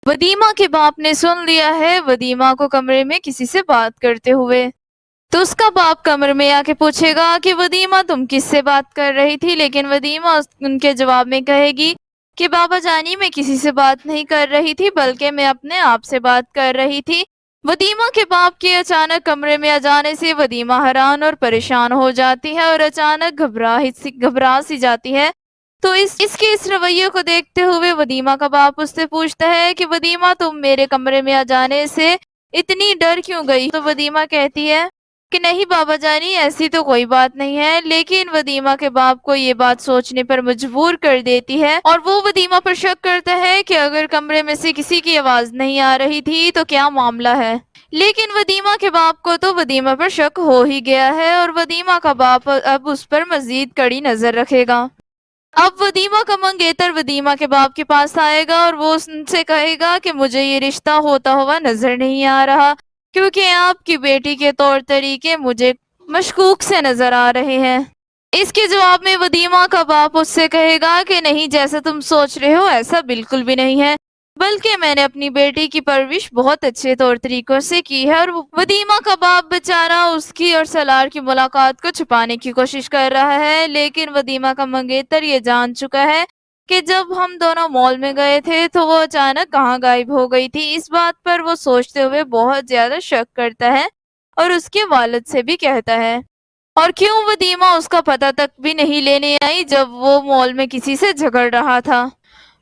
वदीमा के बाप ने सुन लिया है वदीमा को कमरे में किसी से बात करते हुए। तो उसका बाप कमरे में आके पूछेगा कि वदीमा तुम किससे बात कर रही थी, लेकिन वदीमा उनके जवाब में कहेगी कि बाबा जानी मैं किसी से बात नहीं कर रही थी बल्कि मैं अपने आप से बात कर रही थी। वदीमा के बाप के अचानक कमरे में आ जाने से वदीमा हैरान और परेशान हो जाती है और अचानक घबरा सी जाती है। तो इसके इस रवैये को देखते हुए वदीमा का बाप उससे पूछता है कि वदीमा तुम मेरे कमरे में आ जाने से इतनी डर क्यों गई। तो वदीमा कहती है कि नहीं बाबा जानी ऐसी तो कोई बात नहीं है, लेकिन वदीमा के बाप को ये बात सोचने पर मजबूर कर देती है और वो वदीमा पर शक करता है कि अगर कमरे में से किसी की आवाज नहीं आ रही थी तो क्या मामला है। लेकिन वदीमा के बाप को तो वदीमा पर शक हो ही गया है और वदीमा का बाप अब उस पर मजीद कड़ी नजर रखेगा। अब वदीमा का मंगेतर वदीमा के बाप के पास आएगा और वो उनसे कहेगा कि मुझे ये रिश्ता होता हुआ नजर नहीं आ रहा, क्योंकि आपकी बेटी के तौर तरीके मुझे मशकूक से नजर आ रहे हैं। इसके जवाब में वदीमा का बाप उससे कहेगा कि नहीं, जैसा तुम सोच रहे हो ऐसा बिल्कुल भी नहीं है, बल्कि मैंने अपनी बेटी की परवरिश बहुत अच्छे तौर तरीकों से की है। और वदीमा का बाप बेचारा उसकी और सलार की मुलाकात को छुपाने की कोशिश कर रहा है, लेकिन वदीमा का मंगेतर ये जान चुका है कि जब हम दोनों मॉल में गए थे तो वो अचानक कहाँ गायब हो गई थी। इस बात पर वो सोचते हुए बहुत ज्यादा शक करता है और उसके वालिद से भी कहता है। और क्यों वदीमा उसका पता तक भी नहीं लेने आई जब वो मॉल में किसी से झगड़ रहा था।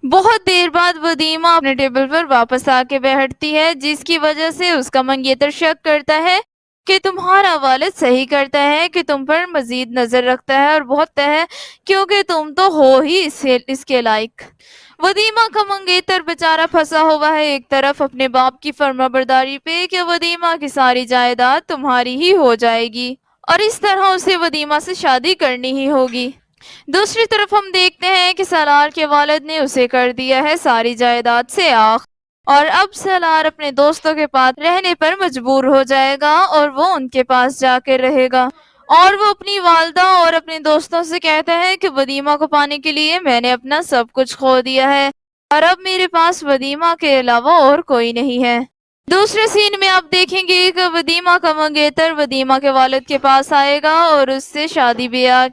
बहुत देर बाद वदीमा अपने टेबल पर वापस आके बैठती है, जिसकी वजह से उसका मंगेतर शक करता है कि तुम्हारा वालिद सही करता है कि तुम पर मजीद नजर रखता है और बहुत है, क्योंकि तुम तो हो ही इसके लायक। वदीमा का मंगेतर बेचारा फंसा हुआ है एक तरफ अपने बाप की फर्माबरदारी पे कि वदीमा की सारी जायदाद तुम्हारी ही हो जाएगी और इस तरह उसे वदीमा से शादी करनी ही होगी। दूसरी तरफ हम देखते हैं कि सलार के वालिद ने उसे कर दिया है सारी जायदाद से आख, और अब सलार अपने दोस्तों के पास रहने पर मजबूर हो जाएगा और वो उनके पास जाकर रहेगा। और वो अपनी वालदा और अपने दोस्तों से कहता है कि वदीमा को पाने के लिए मैंने अपना सब कुछ खो दिया है और अब मेरे पास वदीमा के अलावा और कोई नहीं है। दूसरे सीन में आप देखेंगे कि वदीमा का मंगेतर वदीमा के वालिद के पास आएगा और उससे शादी ब्याह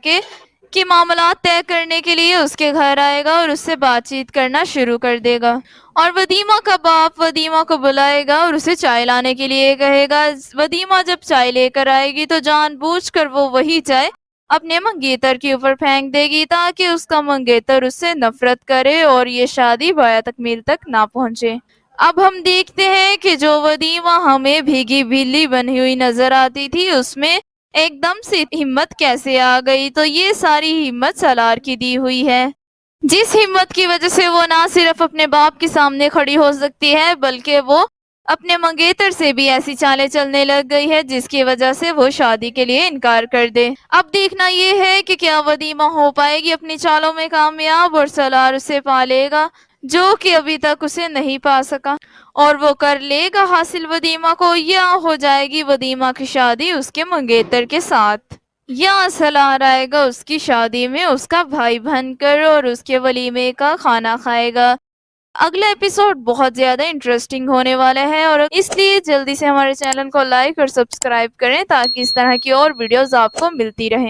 के मामलात तय करने के लिए उसके घर आएगा और उससे बातचीत करना शुरू कर देगा। और वदीमा का बाप वदीमा को बुलाएगा और उसे चाय लाने के लिए कहेगा। वदीमा जब चाय लेकर आएगी तो जानबूझकर वो वही चाय अपने मंगेतर के ऊपर फेंक देगी ताकि उसका मंगेतर उससे नफरत करे और ये शादी बाया तकमील तक ना पहुंचे। अब हम देखते हैं कि जो वदीमा हमें भीगी बिल्ली बनी हुई नजर आती थी उसमें एकदम से हिम्मत कैसे आ गई। तो ये सारी हिम्मत सलार की दी हुई है, जिस हिम्मत की वजह से वो ना सिर्फ अपने बाप के सामने खड़ी हो सकती है बल्कि वो अपने मंगेतर से भी ऐसी चालें चलने लग गई है जिसकी वजह से वो शादी के लिए इनकार कर दे। अब देखना ये है कि क्या वदीमा हो पाएगी अपनी चालों में कामयाब और सलार उसे पा लेगा जो कि अभी तक उसे नहीं पा सका, और वो कर लेगा हासिल वदीमा को, या हो जाएगी वदीमा की शादी उसके मंगेतर के साथ, या सलार आएगा उसकी शादी में उसका भाई बनकर और उसके वलीमे का खाना खाएगा। अगला एपिसोड बहुत ज्यादा इंटरेस्टिंग होने वाला है और इसलिए जल्दी से हमारे चैनल को लाइक और सब्सक्राइब करें ताकि इस तरह की और वीडियोस आपको मिलती रहें।